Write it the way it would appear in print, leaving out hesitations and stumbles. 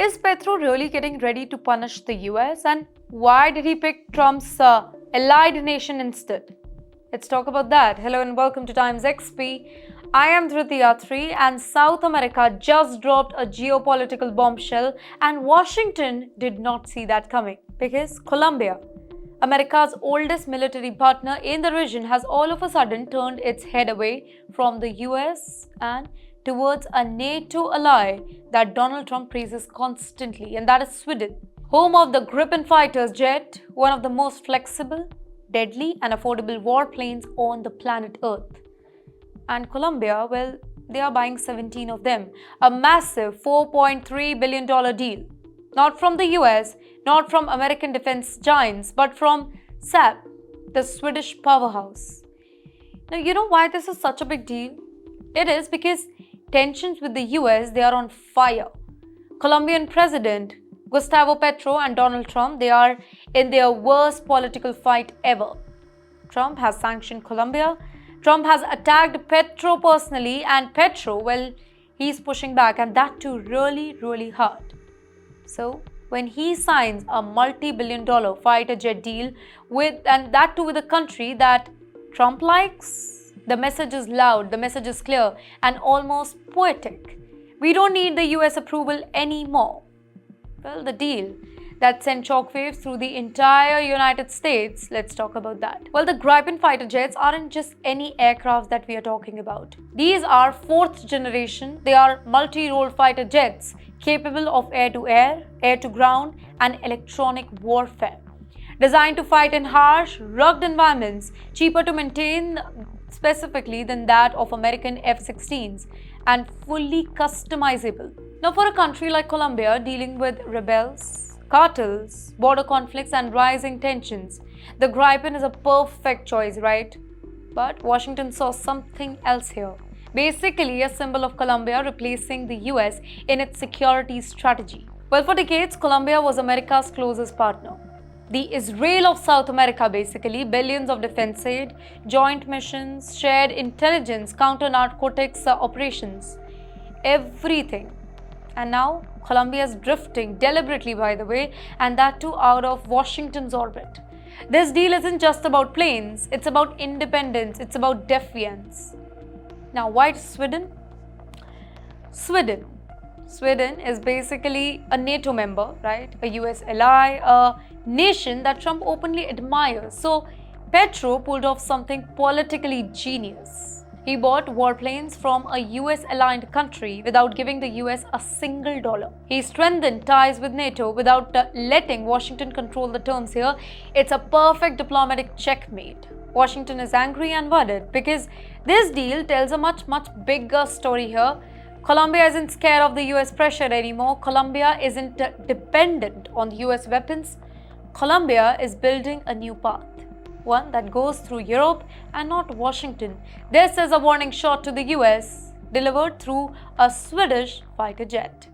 Is Petro really getting ready to punish the US? And why did he pick Trump's allied nation instead? Let's talk about that. Hello and welcome to TimesXP. I am Dhriti Yatri, and South America just dropped a geopolitical bombshell, and Washington did not see that coming because Colombia, America's oldest military partner in the region, has all of a sudden turned its head away from the US and towards a NATO ally that Donald Trump praises constantly, and that is Sweden. Home of the Gripen fighter jet, one of the most flexible, deadly, and affordable warplanes on the planet Earth. And Colombia, well, they are buying 17 of them. A massive $4.3 billion deal. Not from the US, not from American defense giants, but from SAP, the Swedish powerhouse. Now, you know why this is such a big deal? It is because tensions with the US, they are on fire. Colombian President Gustavo Petro and Donald Trump, they are in their worst political fight ever. Trump has sanctioned Colombia. Trump has attacked Petro personally, and Petro, well, he's pushing back, and that too really hard. So, when he signs a multi-billion-dollar fighter jet deal and that too with a country that Trump likes, the message is loud, the message is clear, and almost poetic. We don't need the US approval anymore. Well, the deal that sent shockwaves through the entire United States, let's talk about that. Well, the Gripen fighter jets aren't just any aircraft that we are talking about. These are fourth generation, they are multi-role fighter jets capable of air-to-air, air-to-ground, and electronic warfare. Designed to fight in harsh, rugged environments, cheaper to maintain specifically than that of American F-16s, and fully customizable. Now, for a country like Colombia dealing with rebels, cartels, border conflicts, and rising tensions, the Gripen is a perfect choice, right? But Washington saw something else here. Basically, a symbol of Colombia replacing the US in its security strategy. Well, for decades, Colombia was America's closest partner. The Israel of South America, basically. Billions of defense aid, joint missions, shared intelligence, counter-narcotics operations, everything. And now, Colombia is drifting deliberately, by the way, and that too out of Washington's orbit. This deal isn't just about planes, it's about independence, it's about defiance. Now, why Sweden? Sweden is basically a NATO member, right? A US ally, a nation that Trump openly admires. So, Petro pulled off something politically genius. He bought warplanes from a US-aligned country without giving the US a single dollar. He strengthened ties with NATO without letting Washington control the terms here. It's a perfect diplomatic checkmate. Washington is angry and worried because this deal tells a much bigger story here. Colombia isn't scared of the US pressure anymore. Colombia isn't dependent on the US weapons. Colombia is building a new path, one that goes through Europe and not Washington. This is a warning shot to the US, delivered through a Swedish fighter jet.